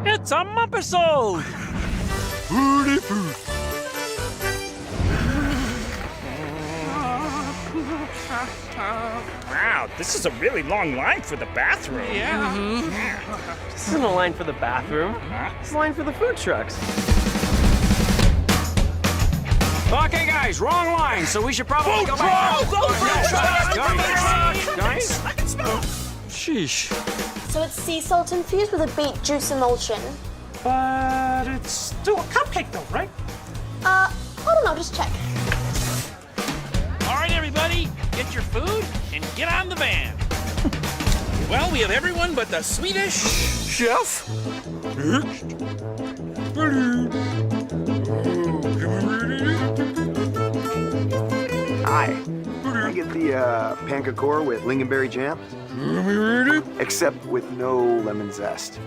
It's a Muppisode! Foodie food. Wow, this is a really long line for the bathroom. Yeah. This isn't a line for the bathroom. It's a line for the food trucks. Okay, guys, wrong line, so we should probably go back. Guys? I can smell it. Sheesh. So it's sea salt infused with a beet juice emulsion. But it's still a cupcake, though, right? I don't know, just check. All right, everybody, get your food and get on the van. Well, we have everyone but the Swedish chef. Hi. Can I get the pancacore with lingonberry jam? Except with no lemon zest.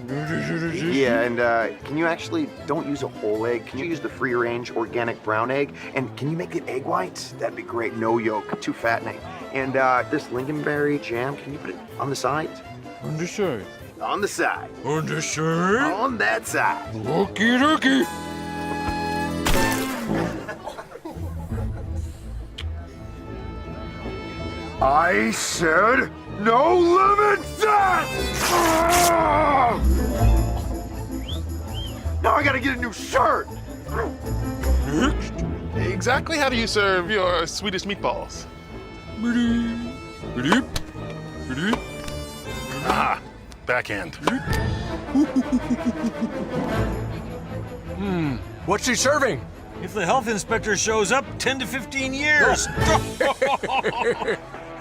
Yeah, and can you actually, don't use a whole egg. Can you use the free-range organic brown egg? And can you make it egg whites? That'd be great. No yolk, too fattening. And this lingonberry jam, can you put it on the side? On the side. On the side. On the side. On that side. Okie dokie. I said no lemon zest! Now I gotta get a new shirt! Exactly how do you serve your Swedish meatballs? Ah, backhand. What's he serving? If the health inspector shows up, 10 to 15 years.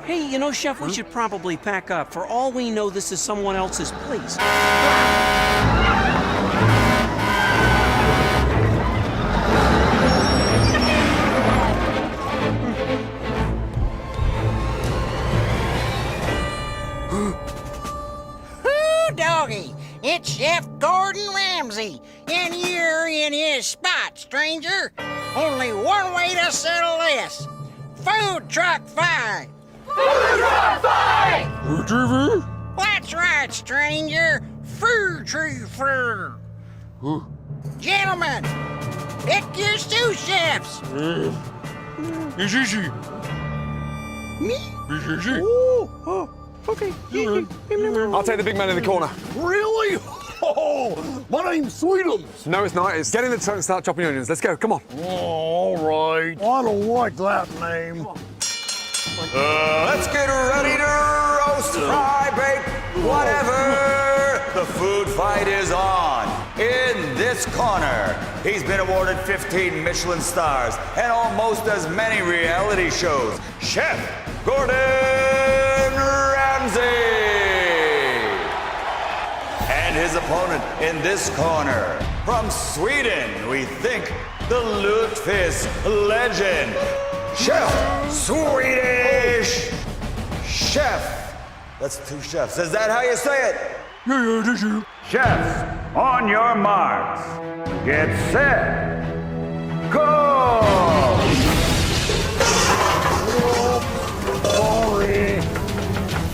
Hey, you know, Chef, we should probably pack up. For all we know, this is someone else's place. Ooh, doggy, it's Chef Gordon Ramsay, and you're in his spot, stranger. Only one way to settle this. Food truck fight! Food truck fight! That's right, stranger. Food tree fur. Gentlemen, pick your sous chefs. Me? Okay. I'll take the big man in the corner. Really? Oh, my name's Sweden. No, it's not. It's get in the truck and start chopping onions. Let's go. Come on. Oh, all right. I don't like that name. Let's get ready to roast, fry, bake, whatever. The food fight is on. In this corner, he's been awarded 15 Michelin stars and almost as many reality shows. Chef Gordon Ramsay. And his opponent in this corner, from Sweden, we think the Lutefisk legend, Chef Swedish Chef. That's two chefs. Is that how you say it? Yeah, this is. Chefs, on your marks. Get set. Go! Sorry.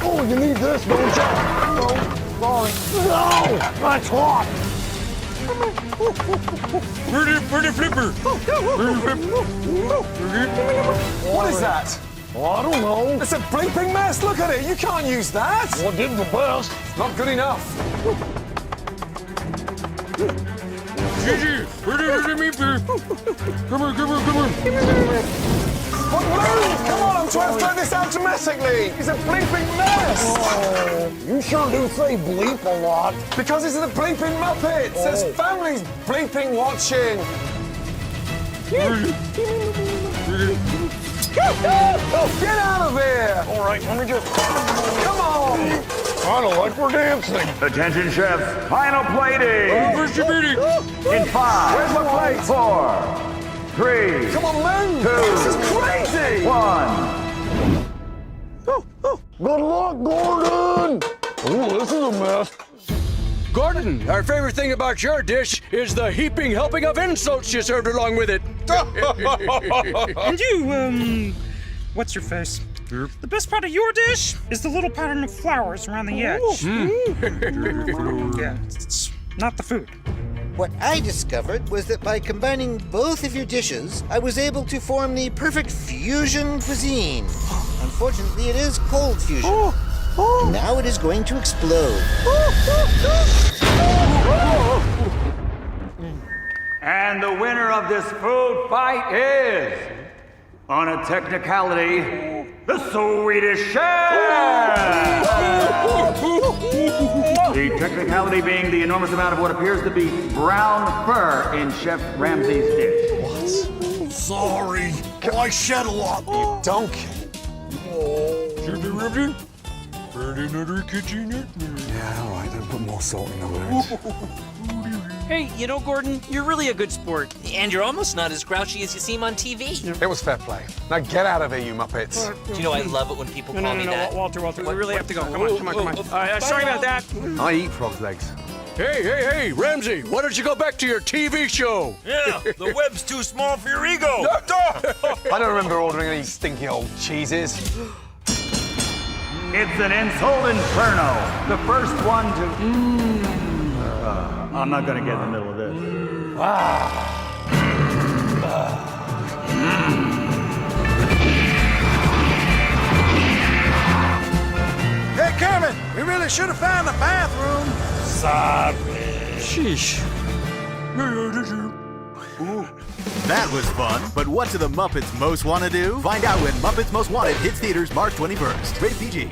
Oh, you need this, don't you? No, sorry. No, that's hot. Pretty flipper. What is that? Well, I don't know. It's a bleeping mess. Look at it. You can't use that. Well, I did the best. Not good enough. Gigi, pretty meat. Come on. What move? Come on, I'm trying to throw this out domestically. It's a bleeping mess. Oh, you sure do say bleep a lot. Because it's the bleeping Muppets. There's families bleeping watching. Get out of here! All right, let me just. Come on! I don't like we're dancing. Attention, chefs. Final plating. In 5, Where's my plate? 4, 3, Come on, move! 2, This is crazy! 1. Good luck, Gordon. Oh, this is a mess. Gordon, our favorite thing about your dish is the heaping helping of insults you served along with it. And you, what's your face? The best part of your dish is the little pattern of flowers around the edge. Yeah, it's not the food. What I discovered was that by combining both of your dishes, I was able to form the perfect fusion cuisine. Unfortunately, it is cold fusion. Now it is going to explode. And the winner of this food fight is, on a technicality, the Swedish chef! The technicality being the enormous amount of what appears to be brown fur in Chef Ramsay's dish. What? Sorry. I shed a lot, you donkey. Yeah, all right, then put more salt in the wound. Hey, you know, Gordon, you're really a good sport. And you're almost not as grouchy as you seem on TV. It was fair play. Now get out of here, you Muppets. Do you know I love it when people call me that? Walter, we really have to go. Come on. Sorry about that. I eat frog's legs. Hey, Ramsay, why don't you go back to your TV show? Yeah, the web's too small for your ego. I don't remember ordering any stinky old cheeses. It's an insult inferno. The first one to... I'm not gonna get in the middle of this. Hey, Kermit, we really should have found the bathroom. Sheesh. That was fun, but what do the Muppets most want to do? Find out when Muppets Most Wanted hits theaters March 21st. Rated PG.